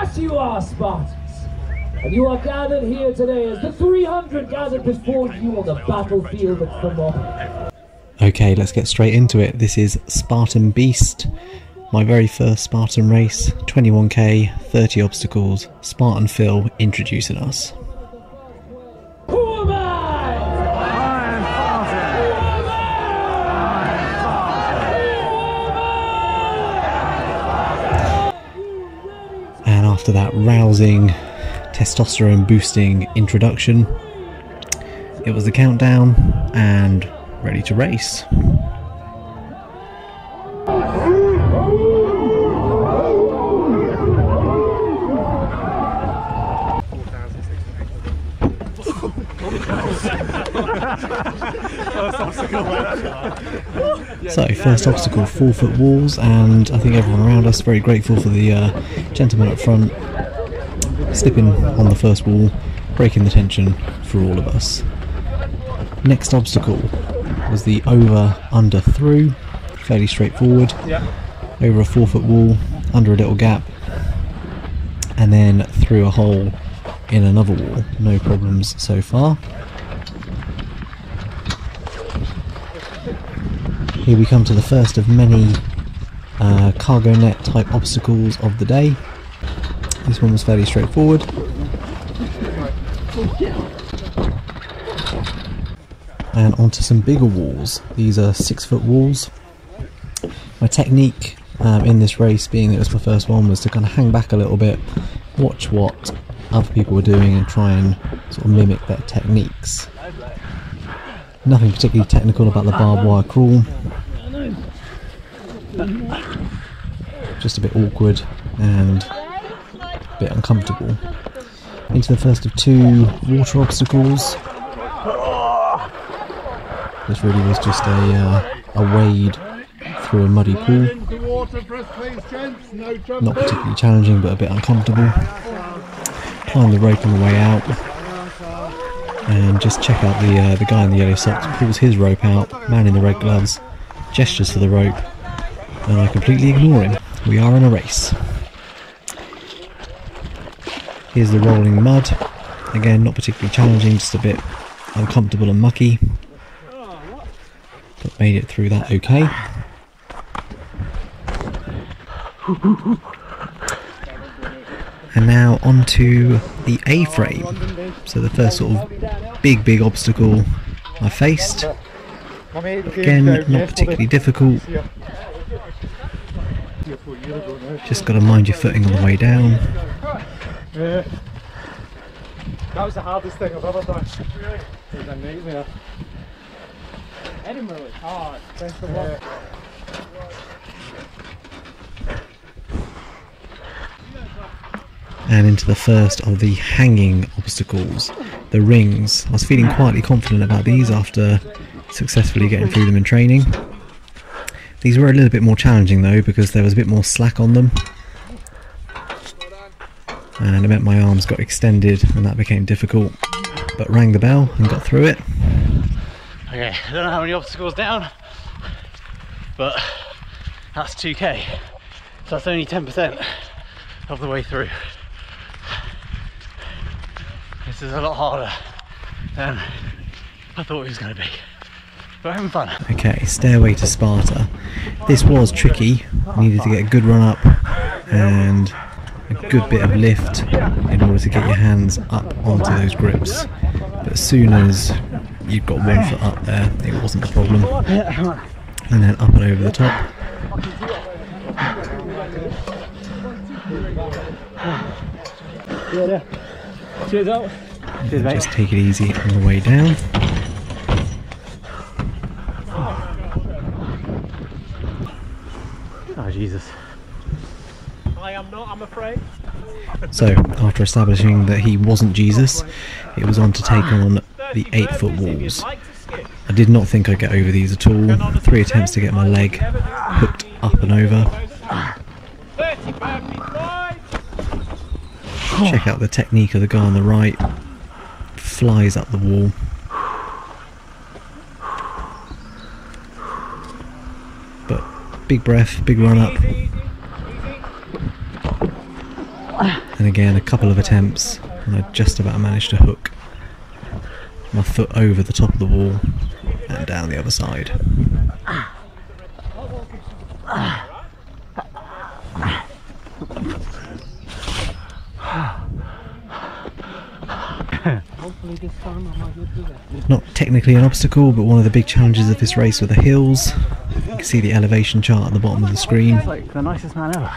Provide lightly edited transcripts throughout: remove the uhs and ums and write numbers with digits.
Yes, you are, Spartans. And you are gathered here today as the 300 gathered before you on the battlefield of Thermopylae. Okay, let's get straight into it. This is Spartan Beast, my very first Spartan race, 21k, 30 obstacles, Spartan Phil introducing us. Who am I? I'm Spartan. And after that rousing, testosterone boosting introduction, it was the countdown and ready to race. So first obstacle, 4-foot walls, and I think everyone around us very grateful for the gentleman up front slipping on the first wall, breaking the tension for all of us. Next obstacle was the over, under, through, fairly straightforward. Over a 4-foot wall, under a little gap, and then through a hole in another wall. No problems so far. Here we come to the first of many cargo net type obstacles of the day. This one was fairly straightforward. And onto some bigger walls. These are 6-foot walls. My technique in this race, being it was my first one, was to kind of hang back a little bit, watch what other people were doing and try and sort of mimic their techniques. Nothing particularly technical about the barbed wire crawl. Just a bit awkward and a bit uncomfortable. Into the first of 2 water obstacles. This really was just a wade through a muddy pool. Not particularly challenging, but a bit uncomfortable. Climb the rope on the way out. And just check out the guy in the yellow socks pulls his rope out, man in the red gloves, gestures to the rope, and I completely ignore him. We are in a race. Here's the rolling mud. Again, not particularly challenging, just a bit uncomfortable and mucky. But made it through that okay. And now onto the A-frame. So the first sort of big obstacle I faced. Again, not particularly difficult. Just got to mind your footing on the way down. That was the hardest thing I've ever done. It was a nightmare. Edinburgh was hard. Best of luck. And into the first of the hanging obstacles, the rings. I was feeling quietly confident about these after successfully getting through them in training. These were a little bit more challenging though, because there was a bit more slack on them. And it meant my arms got extended and that became difficult, but rang the bell and got through it. Okay, I don't know how many obstacles down, but that's 2k, so that's only 10% of the way through. This is a lot harder than I thought it was going to be, but having fun. Okay, Stairway to Sparta. This was tricky. Needed to get a good run up and a good bit of lift in order to get your hands up onto those grips. But as soon as you've got 1 foot up there, it wasn't a problem. And then up and over the top. Cheers out. Cheers, mate. Just take it easy on the way down. Oh Jesus. I am not, I'm afraid. So, after establishing that he wasn't Jesus, it was on to take on the 8-foot walls. I did not think I'd get over these at all. 3 attempts to get my leg hooked up and over. Check out the technique of the guy on the right. Flies up the wall. But big breath, big run up. And again, a couple of attempts, and I just about managed to hook my foot over the top of the wall and down the other side. Not technically an obstacle, but one of the big challenges of this race were the hills. You can see the elevation chart at the bottom of the screen. It's like the nicest man ever.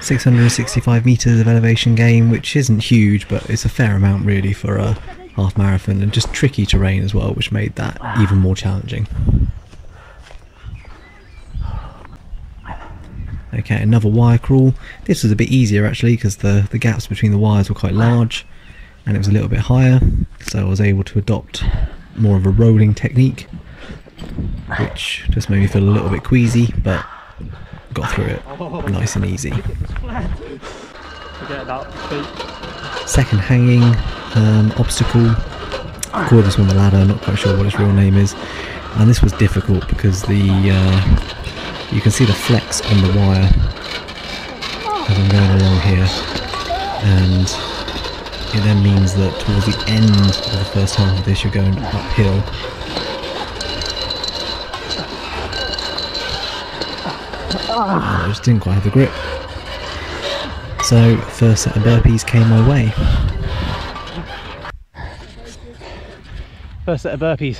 665 metres of elevation gain, which isn't huge, but it's a fair amount really for a half marathon, and just tricky terrain as well, which made that even more challenging. Okay, another wire crawl. This was a bit easier actually, because the gaps between the wires were quite large and it was a little bit higher, so I was able to adopt more of a rolling technique, which just made me feel a little bit queasy, but got through it nice and easy. Second hanging obstacle, called this one the ladder, not quite sure what its real name is, and this was difficult because the you can see the flex on the wire as I'm going along here, and it then means that towards the end of the first half of this you're going uphill. I just didn't quite have the grip. So first set of burpees came my way. First set of burpees.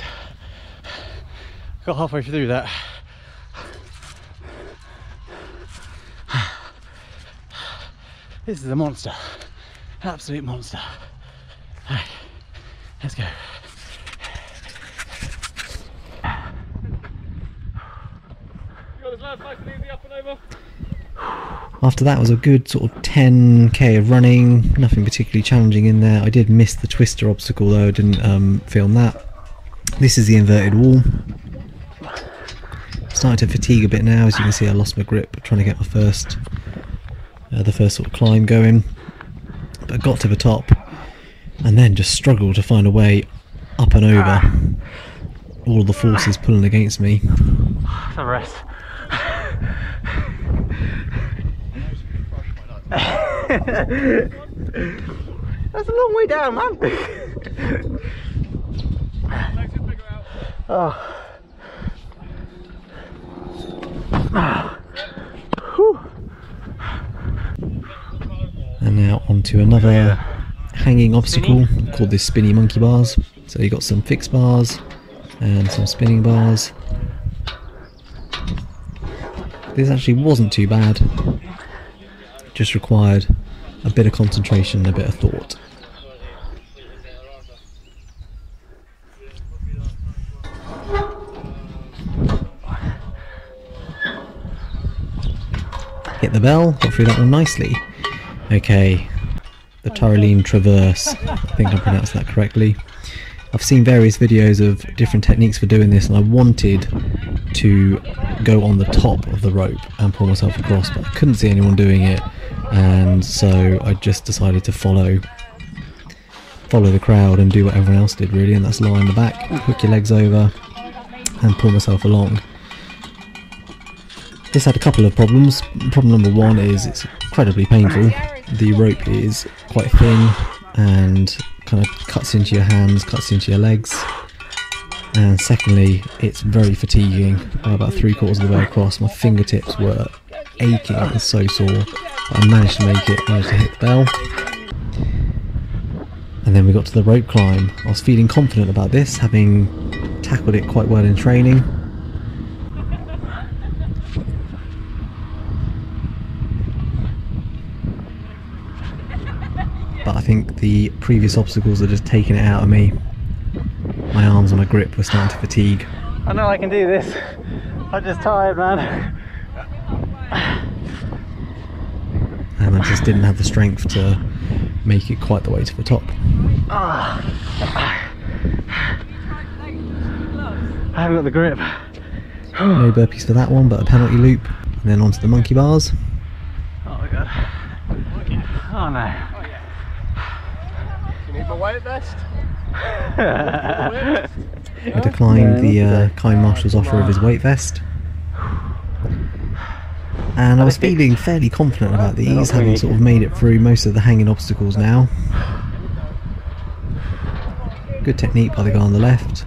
Got halfway through that. This is a monster. Absolute monster. Alright, let's go. After that was a good sort of 10k of running, nothing particularly challenging in there. I did miss the twister obstacle though, I didn't film that. This is the inverted wall. Starting to fatigue a bit now, as you can see I lost my grip trying to get my first the first sort of climb going. But I got to the top and then just struggled to find a way up and over. All of the forces pulling against me. The rest. That's a long way down, man. Oh. And now onto another hanging obstacle called this spinny monkey bars. So you got some fixed bars and some spinning bars. This actually wasn't too bad, just required a bit of concentration and a bit of thought. Hit the bell, got through that one nicely. Okay, the Tyrolean Traverse, I think I pronounced that correctly. I've seen various videos of different techniques for doing this, and I wanted to go on the top of the rope and pull myself across, but I couldn't see anyone doing it, and so I just decided to follow the crowd and do what everyone else did really, and that's lie on the back, hook your legs over and pull myself along. This had a couple of problems. Problem number one is it's incredibly painful. The rope is quite thin and kind of cuts into your hands, cuts into your legs, and secondly it's very fatiguing. About 3/4 of the way across my fingertips were aching and so sore, but I managed to make it, managed to hit the bell. And then we got to the rope climb. I was feeling confident about this, having tackled it quite well in training. But I think the previous obstacles had just taken it out of me. My arms and my grip were starting to fatigue. I know I can do this. I'm just tired, man. And I just didn't have the strength to make it quite the way to the top. I haven't got the grip. No burpees for that one, but a penalty loop. And then onto the monkey bars. Oh my god. Oh no. Need my weight vest? I declined the kind marshal's offer of his weight vest. And I was feeling fairly confident about these, having sort of made it through most of the hanging obstacles now. Good technique by the guy on the left.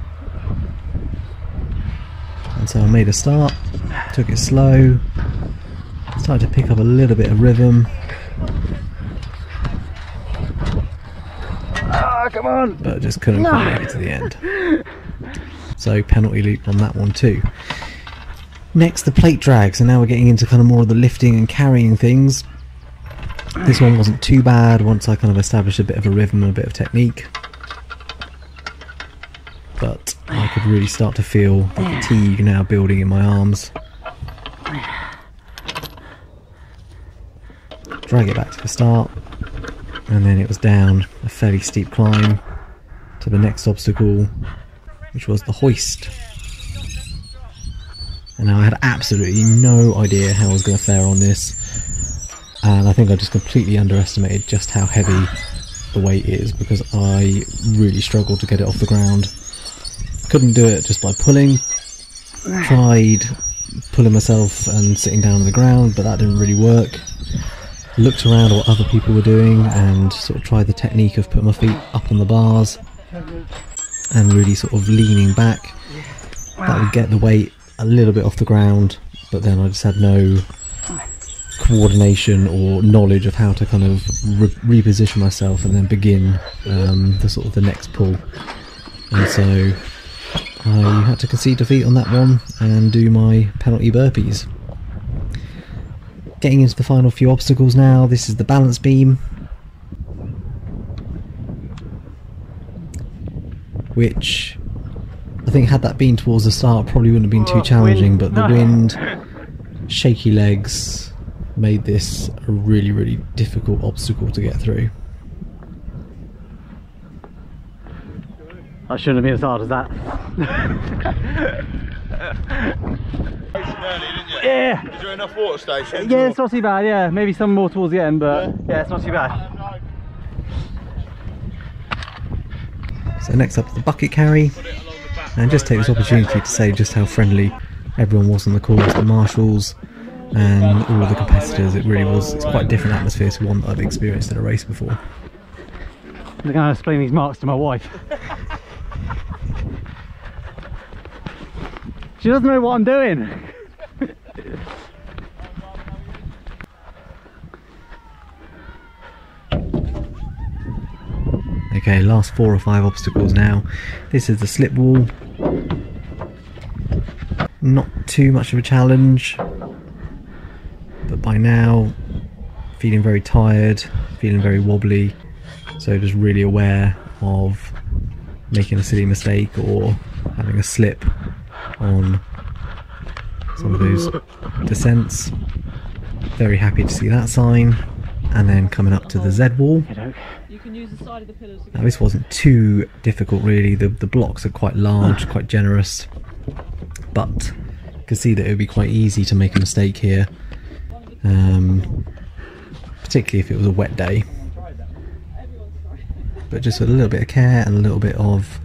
And so I made a start, took it slow, started to pick up a little bit of rhythm. Come on! But just couldn't quite make it to the end. So penalty loop on that one too. Next, the plate drag. So now we're getting into kind of more of the lifting and carrying things. This one wasn't too bad once I kind of established a bit of a rhythm and a bit of technique. But I could really start to feel the fatigue now building in my arms. Drag it back to the start. And then it was down a fairly steep climb to the next obstacle, which was the hoist. And now I had absolutely no idea how I was going to fare on this, and I think I just completely underestimated just how heavy the weight is, because I really struggled to get it off the ground. Couldn't do it just by pulling. Tried pulling myself and sitting down on the ground, but that didn't really work. Looked around at what other people were doing and sort of tried the technique of putting my feet up on the bars and really sort of leaning back. That would get the weight a little bit off the ground, but then I just had no coordination or knowledge of how to kind of reposition myself and then begin the next pull. And so I had to concede defeat on that one and do my penalty burpees. Getting into the final few obstacles now. This is the balance beam, which I think had that been towards the start probably wouldn't have been too challenging, but the wind, shaky legs made this a really, really difficult obstacle to get through. That shouldn't have been as hard as that. Yeah. Is there enough water stations? Yeah, it's not too bad, yeah. Maybe some more towards the end, but yeah, it's not too bad. So next up is the bucket carry, and just take this opportunity to say just how friendly everyone was on the course, the marshals and all of the competitors. It really was, it's quite a different atmosphere to one that I've experienced in a race before. I'm going to explain these marks to my wife. She doesn't know what I'm doing. Okay, last 4 or 5 obstacles now. This is the slip wall. Not too much of a challenge, but by now feeling very tired, feeling very wobbly, so just really aware of making a silly mistake or having a slip on some of those descents. Very happy to see that sign. And then coming up to the Z wall. You can use the side of the pillars Now this wasn't too difficult really, the blocks are quite large, quite generous, but you can see that it would be quite easy to make a mistake here, particularly if it was a wet day. But just with a little bit of care and a little bit of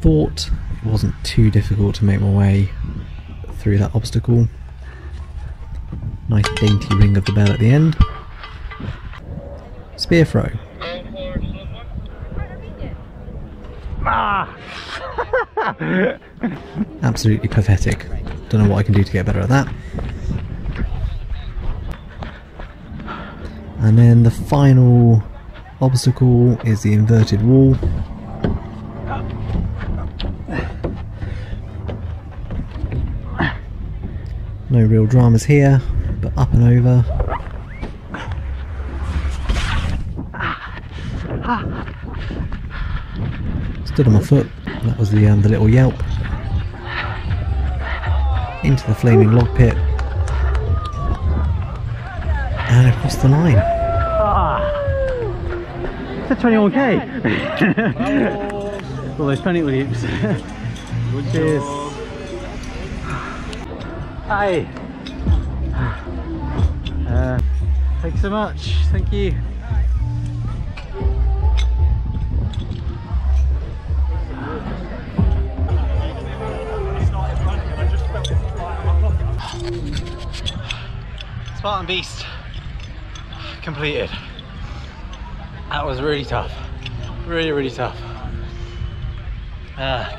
thought, it wasn't too difficult to make my way through that obstacle. Nice dainty ring of the bell at the end. Spear throw. Absolutely pathetic. Don't know what I can do to get better at that. And then the final obstacle is the inverted wall. No real dramas here, but up and over. Stood on my foot, that was the little yelp. Into the flaming log pit. And across the line. It's a 21k. All those penny leaps. Cheers. Hi. Thanks so much. Thank you. Spartan Beast completed. That was really tough, really tough.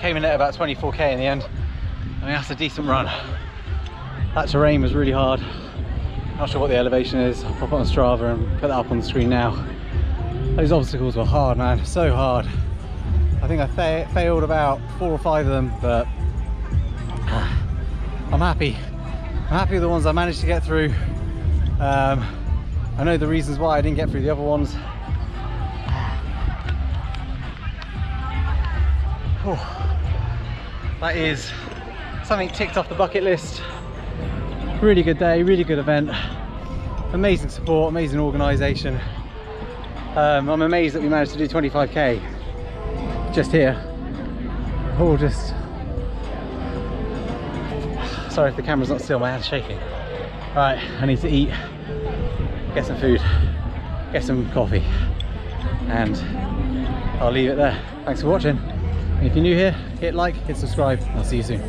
Came in at about 24k in the end. I mean, that's a decent run. That terrain was really hard. Not sure what the elevation is. I'll pop it on Strava and put that up on the screen now. Those obstacles were hard, man, so hard. I think I failed about 4 or 5 of them, but I'm happy. I'm happy with the ones I managed to get through. I know the reasons why I didn't get through the other ones. That is something ticked off the bucket list. Really good day, really good event. Amazing support, amazing organisation. I'm amazed that we managed to do 25k just here. Just sorry if the camera's not still, my hand's shaking. Right, I need to eat, get some food, get some coffee, and I'll leave it there. Thanks for watching. And if you're new here, hit like, hit subscribe, and I'll see you soon.